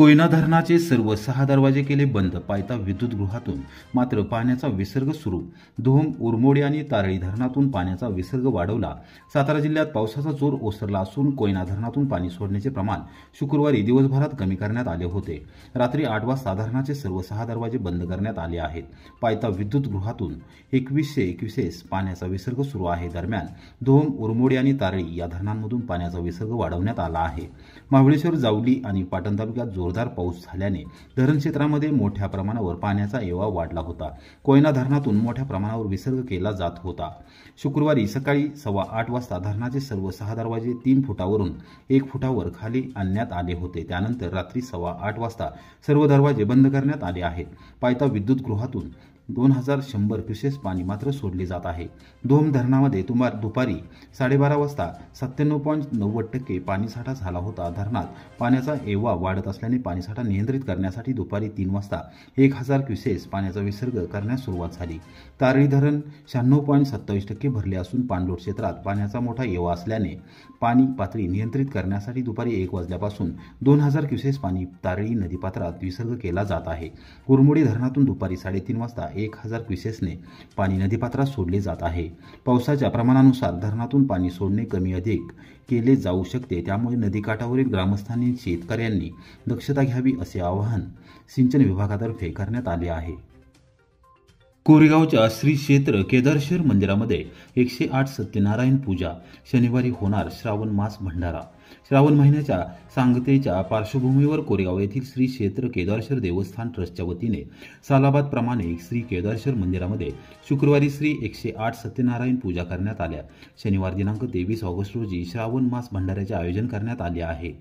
कोयना धरणाचे सर्व 6 दरवाजे केले बंद. पायथा विद्युतगृहातून मात्र पाण्याचा विसर्ग सुरू. धोम, उरमोडी आणि तारळी धरणातून पाण्याचा विसर्ग वाढवला. सातारा जिल्ह्यात पावसाचा जोर ओसरला असून कोयना धरणातून पाणी सोडण्याचे प्रमाण शुक्रवारी दिवसभरात कमी करण्यात आले होते. रात्री 8 वाजता धरणाचे सर्व 6 दरवाजे बंद करण्यात आले आहेत. पायथा विद्युतगृहातून 2100 क्युसेस पाण्याचा विसर्ग सुरू आहे. दरम्यान धोम, उरमोडी आणि तारळी या धरणांमधून पाण्याचा विसर्ग वाढवण्यात आला आहे. महाबळेश्वर, जावली आणि पाटण तालुक्यात जोरदार पाऊस झाल्याने धरण क्षेत्रामध्ये मोठ्या प्रमाणावर पाण्याचा येवा वाढला होता. कोयना धरणातून मोठ्या प्रमाणावर विसर्ग केला जात होता. शुक्रवारी सकाळी 8:15 वाजता धरणाचे सर्व 6 दरवाजे 3 फुटावरून 1 फुटावर खाली आणण्यात आले होते. त्यानंतर रात्री 8:15 वाजता सर्व दरवाजे बंद करण्यात आले आहेत. पायथा विद्युतगृहातून 2100 क्युसेस पाणी मात्र सोडले जात आहे. धोम धरणामध्ये दुपारी 12:30 वाजता 97.90% पाणीसाठा झाला होता. धरणात पाण्याचा येवा वाढत असल्याने पाणीसाठा नियंत्रित करण्यासाठी दुपारी 3 वाजता 1000 क्युसेस पाण्याचा विसर्ग करण्यास सुरुवात झाली. तारळी धरण 96.27% भरले असून पाणलोट क्षेत्रात पाण्याचा मोठा येवा असल्याने पाणी पातळी नियंत्रित करण्यासाठी दुपारी 1 वाजल्यापासून 2000 क्युसेस पाणी तारळी नदीपात्रात विसर्ग केला जात आहे. उरमोडी धरणातून दुपारी 3:30 वाजता 1000 क्युसेसने पाणी नदीपात्रात सोडले जात आहे. पावसाच्या प्रमाणानुसार धरणातून पाणी सोडणे कमी अधिक केले जाऊ शकते. त्यामुळे नदीकाठावरील ग्रामस्थांनी शेतकऱ्यांनी दक्षता घ्यावी असे आवाहन सिंचन विभागातर्फे करण्यात आले आहे. कोरेगावच्या श्री क्षेत्र केदारेश्वर मंदिरामध्ये 108 सत्यनारायण पूजा. शनिवारी होणार श्रावण मास भंडारा. श्रावण महिन्याच्या सांगतेच्या पार्श्वभूमीवर कोरेगाव येथील श्री क्षेत्र केदारेश्वर देवस्थान ट्रस्टच्या वतीने सालाबादप्रमाणे श्री केदारेश्वर मंदिरामध्ये शुक्रवारी श्री 108 सत्यनारायण पूजा करण्यात आल्या. शनिवार दिनांक 23 ऑगस्ट रोजी श्रावण मास भंडाऱ्याचे आयोजन करण्यात आले आहे.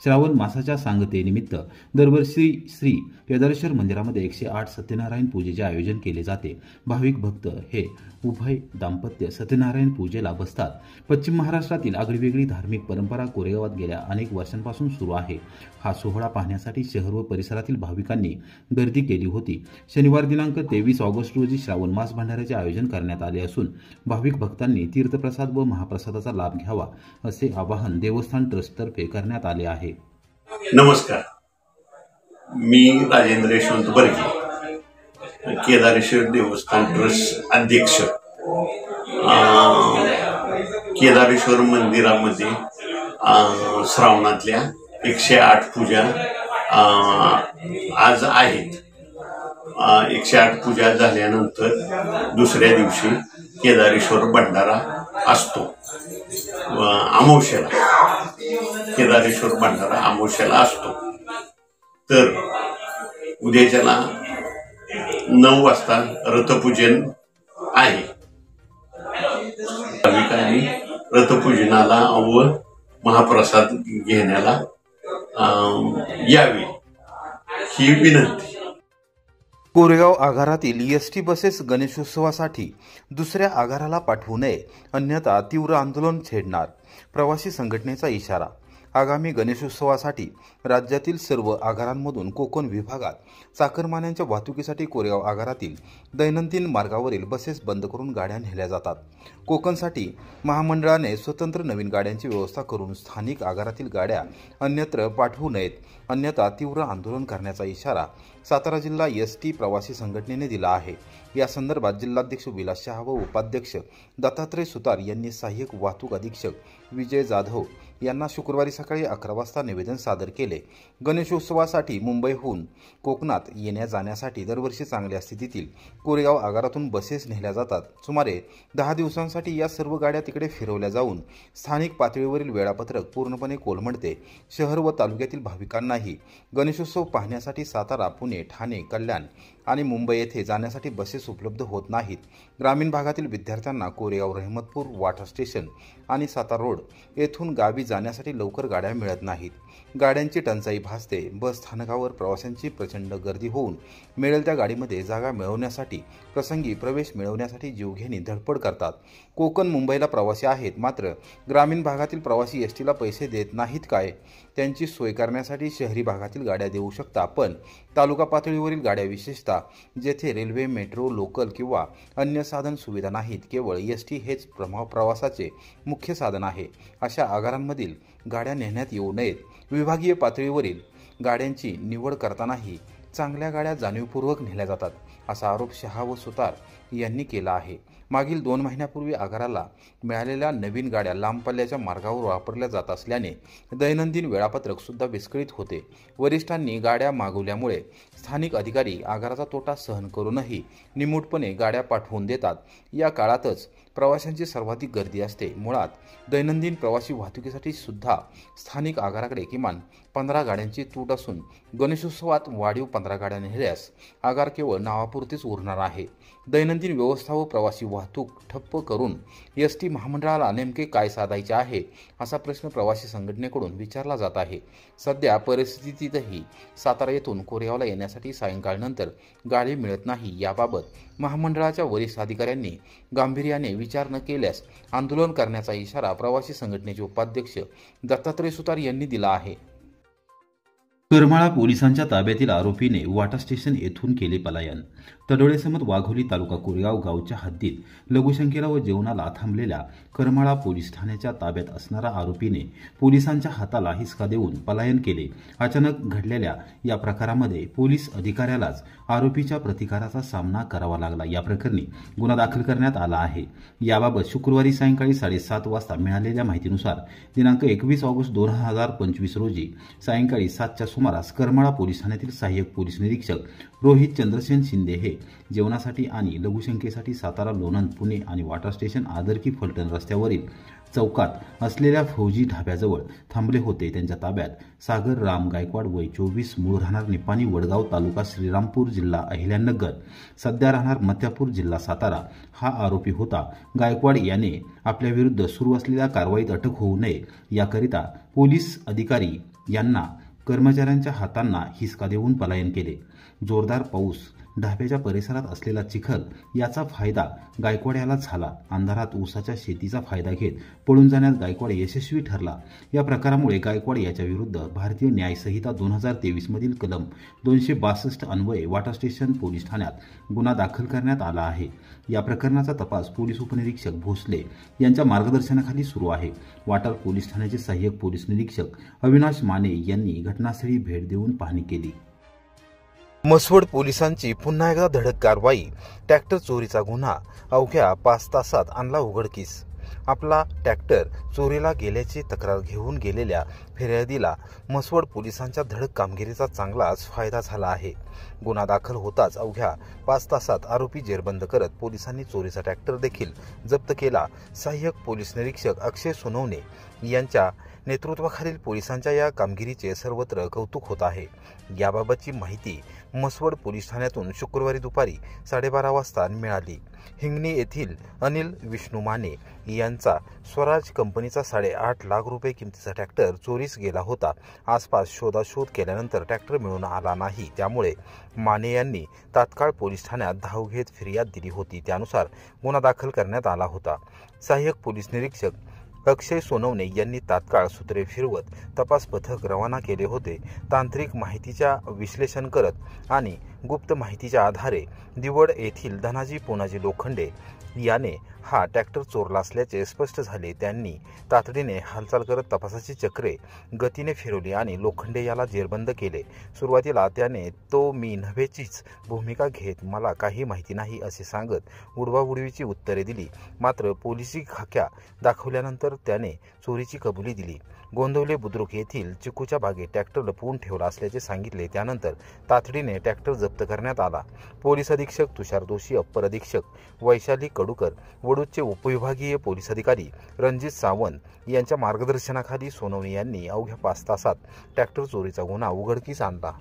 श्रावण मासाच्या सांगतेनिमित्त दरवर्षी श्री केदारेश्वर मंदिरामध्ये 108 सत्यनारायण पूजेचे आयोजन केले जाते. भाविक भक्त हे उभय दाम्पत्य सत्यनारायण पूजेला बसतात. पश्चिम महाराष्ट्रातील आगळीवेगळी धार्मिक परंपरा कोरेगावात गेल्या अनेक वर्षांपासून सुरू आहे. हा सोहळा पाहण्यासाठी शहर व परिसरातील भाविकांनी गर्दी केली होती. शनिवार दिनांक 23 ऑगस्ट रोजी श्रावण मास भंडाऱ्याचे आयोजन करण्यात आले असून भाविक भक्तांनी तीर्थप्रसाद व महाप्रसादाचा लाभ घ्यावा असे आवाहन देवस्थान ट्रस्टतर्फे करण्यात आले आहे. नमस्कार, मी राजेंद्र यशवंत बर्गे, केदारेश्वर देवस्थान ट्रस्ट अध्यक्ष. केदारेश्वर मंदिरामध्ये श्रावणातल्या 108 पूजा आज आहेत. 108 पूजा झाल्यानंतर दुसऱ्या दिवशी केदारेश्वर भंडारा असतो. अमावस्येला केदारेश्वर भंडारा अमावस्येला असतो. तर उद्याच्याला 9 वाजता रथपूजन आहे. भाविकांनी रथपूजनाला व महाप्रसाद घेण्याला यावे ही विनंती. कोरेगाव आगारातील एसटी बसेस गणेशोत्सवासाठी दुसऱ्या आगाराला पाठवू नये, अन्यथा तीव्र आंदोलन छेडणार. प्रवासी संघटनेचा इशारा. आगामी गणेशोत्सवासाठी राज्यातील सर्व आगारांमधून कोकण विभागात चाकरमान्यांच्या वाहतुकीसाठी कोरेगाव आगारातील दैनंदिन मार्गावरील बसेस बंद करून गाड्या नेल्या जातात. कोकणसाठी महामंडळाने स्वतंत्र नवीन गाड्यांची व्यवस्था करून स्थानिक आगारातील गाड्या अन्यत्र पाठवू नयेत, अन्यथा तीव्र आंदोलन करण्याचा इशारा सातारा जिल्हा एसटी प्रवासी संघटनेने दिला आहे. या संदर्भात जिल्हाध्यक्ष विलास शहा व उपाध्यक्ष दत्तात्रय सुतार यांनी सहाय्यक वाहतूक अधीक्षक विजय जाधव यांना शुक्रवारी सकाळी 11 वाजता निवेदन सादर केले. गणेशोत्सवासाठी मुंबईहून कोकणात येण्या जाण्यासाठी दरवर्षी चांगल्या स्थितीतील कोरेगाव आगारातून बसेस नेल्या जातात. सुमारे 10 दिवसांसाठी या सर्व गाड्या तिकडे फिरवल्या जाऊन स्थानिक पातळीवरील वेळापत्रक पूर्णपणे कोलमडते. शहर व तालुक्यातील भाविकांनाही गणेशोत्सव पाहण्यासाठी सातारा, पुणे, ठाणे, कल्याण आणि मुंबई येथे जाण्यासाठी बसेस उपलब्ध होत नाहीत. ग्रामीण भागातील विद्यार्थ्यांना कोरेगाव, रहमतपूर, वाटर स्टेशन आणि सातारा रोड येथून गावी जाण्यासाठी लवकर गाड्या मिळत नाहीत. गाड्यांची टंचाई भासते. बस स्थानकावर प्रवाशांची प्रचंड गर्दी होऊन मिळेल त्या गाडीमध्ये जागा मिळवण्यासाठी प्रसंगी प्रवेश मिळवण्यासाठी जीवघेणी धडपड करतात. कोकण, मुंबईला प्रवासी आहेत, मात्र ग्रामीण भागातील प्रवासी एसटीला पैसे देत नाहीत काय? त्यांची सोय करण्यासाठी शहरी भागातील गाड्या देऊ शकता, पण तालुका पातळीवरील गाड्या, विशेषतः जेथे रेल्वे, मेट्रो, लोकल किंवा अन्य साधन सुविधा नाहीत, केवळ एसटी हेच प्रवासाचे मुख्य साधन आहे, अशा आगारांमधील गाड्या नेण्यात येऊ नयेत. विभागीय पातळीवरील गाड्यांची निवड करतानाही चांगल्या गाड्या जाणीवपूर्वक नेल्या जातात असा आरोप शहा व सुतार यांनी केला आहे। मागील 2 महिन्यापूर्वी आगाराला मिळालेल्या नवीन गाड्या लांब पल्ल्याच्या मार्गावर वापरल्या जात असल्याने दैनंदिन वेळापत्रक सुद्धा विस्कळीत होते। वरिष्ठांनी गाड्या मागवल्यामुळे स्थानिक अधिकारी आगाराचा तोटा सहन करूनही निमूटपणे गाड्या पाठवून देतात। या काळातच प्रवाशांची सर्वाधिक गर्दी असते। मुळात दैनंदिन प्रवासी वाहतुकीसाठी सुद्धा स्थानिक आगाराकडे किमान 15 गाड्यांची तूट असून गणेशोत्सवात वाढीव 15 गाड्या नेल्यास आगार केवळ नावापुरतीच उरणार आहे। दैनंदिन व्यवस्था व प्रवासी वाहतूक ठप्प करून एसटी महामंडळाला नेमके काय साधायचे आहे असा प्रश्न प्रवासी संघटनेकडून विचारला जात आहे। सध्या परिस्थितीतही सातारा येथून कोरेगावला येण्यासाठी सायंकाळनंतर गाडी मिळत नाही। याबाबत महामंडळाच्या वरिष्ठ अधिकाऱ्यांनी गांभीर्याने विचार न केल्यास आंदोलन करण्याचा इशारा प्रवासी संघटनेचे उपाध्यक्ष दत्तात्रय सुतार यांनी दिला आहे। करमाळा पोलिसांच्या ताब्यातील आरोपीने वाटा स्टेशन येथून केले पलायन। तडोळेसमत वाघोली तालुका कोरेगाव गावच्या हद्दीत लघुशंकेला व जेवणाला थांबलेल्या करमाळा पोलीस ठाण्याच्या ताब्यात असणारा आरोपीने पोलिसांच्या हाताला हिसका देऊन पलायन केले। अचानक घडलेल्या या प्रकारामध्ये पोलीस अधिकाऱ्यालाच आरोपीच्या प्रतिकाराचा सामना करावा लागला। या प्रकरणी गुन्हा दाखल करण्यात आला आहे। याबाबत शुक्रवारी सायंकाळी 7:30 वाजता मिळालेल्या माहितीनुसार दिनांक 21 ऑगस्ट 2025 रोजी सायंकाळी 7च्या सुमारास करमाळा पोलीस ठाण्यातील सहाय्यक पोलीस निरीक्षक रोहित चंद्रसेन शिंदे हे जेवणासाठी आणि लघुशंकेसाठी सातारा लोणंद पुणे आणि वाटा स्टेशन आदरकी फलटण रस्त्यावरील चौकात असलेल्या फौजी ढाब्याजवळ थांबले होते। त्यांच्या ताब्यात सागर राम गायकवाड वय 24 मूळ राहणार निपाणी वडगाव तालुका श्रीरामपूर जिल्हा अहिल्यानगर सध्या राहणार मथ्यापूर जिल्हा सातारा हा आरोपी होता। गायकवाड याने आपल्या विरुद्ध सुरू असलेल्या कारवाईत अटक होऊ नये याकरिता पोलीस अधिकारी यांना कर्मचाऱ्यांच्या हातांना हिसका देऊन पलायन केले। जोरदार पाऊस, ढाब्याच्या परिसरात असलेला चिखल याचा फायदा गायकवाड याला झाला। अंधारात ऊसाच्या शेतीचा फायदा घेत पळून जाण्यात गायकवाड यशस्वी ठरला। या प्रकारामुळे गायकवाड याच्या विरुद्ध भारतीय न्याय संहिता 2023 मधील कलम 262 अन्वये वाटा स्टेशन पोलीस ठाण्यात गुन्हा दाखल करण्यात आला आहे। या प्रकरणाचा तपास पोलीस उपनिरीक्षक भोसले यांच्या मार्गदर्शनाखाली सुरू आहे। वाटा पोलीस ठाण्याचे सहाय्यक पोलीस निरीक्षक अविनाश माने यांनी घटनास्थळी भेट देऊन पाहणी केली। मसवड पोलिसांची पुन्हा एकदा धडक कारवाई। ट्रॅक्टर चोरीचा गुन्हा अवघ्या 5 तासात आणला उघडकीस। आपला ट्रॅक्टर चोरीला गेल्याची तक्रार घेऊन गेलेल्या फिर्यादीला मसवड पोलिसांच्या धडक कामगिरीचा चांगलाच फायदा झाला आहे। गुन्हा दाखल होताच अवघ्या 5 तासात आरोपी जेरबंद करत पोलिसांनी चोरीचा ट्रॅक्टर देखील जप्त केला। सहाय्यक पोलीस निरीक्षक अक्षय सोनवणे यांच्या नेतृत्वाखालील पोलिसांच्या या कामगिरीचे सर्वत्र कौतुक होत आहे। याबाबतची माहिती मसवड पोलीस ठाण्यातून शुक्रवारी दुपारी 12:30 वाजता मिळाली। हिंगणी येथील अनिल विष्णू माने यांचा स्वराज कंपनीचा 8.5 लाख रुपये किमतीचा ट्रॅक्टर चोरीस गेला होता। आसपास शोधाशोध केल्यानंतर ट्रॅक्टर मिळून आला नाही, त्यामुळे माने यांनी तात्काळ पोलीस ठाण्यात धाव घेत फिर्याद दिली होती। त्यानुसार गुन्हा दाखल करण्यात आला होता। सहाय्यक पोलीस निरीक्षक अक्षय सोनवणे यांनी तात्काळ सूत्रे फिरवत तपास पथक रवाना केले होते। तांत्रिक माहितीच्या विश्लेषण करत आणि गुप्त माहितीच्या आधारे दिवड येथील धनाजी पोनाजी लोखंडे याने हा ट्रॅक्टर चोरला असल्याचे स्पष्ट झाले। त्यांनी तातडीने हालचाल करत तपासाची चक्रे गतीने फिरवली आणि लोखंडे याला जेरबंद केले। सुरुवातीला त्याने तो मी नव्हेचीच भूमिका घेत मला काही माहिती नाही असे सांगत उडवाउडवीची उत्तरे दिली। मात्र पोलिसी खाक्या दाखवल्यानंतर त्याने चोरीची कबुली दिली। गोंदवले बुद्रुक येथील चिकूच्या बागेत ट्रॅक्टर लपवून ठेवला असल्याचे सांगितले। त्यानंतर तातडीने ट्रॅक्टर जप्त करण्यात आला। पोलीस अधीक्षक तुषार दोशी, अप्पर अधीक्षक वैशाली कडूकर, वडूजचे उपविभागीय पोलीस अधिकारी रणजित सावंत यांच्या मार्गदर्शनाखाली सोनवणे यांनी अवघ्या 5 तासात ट्रॅक्टर चोरीचा गुन्हा उघडकीस आणला।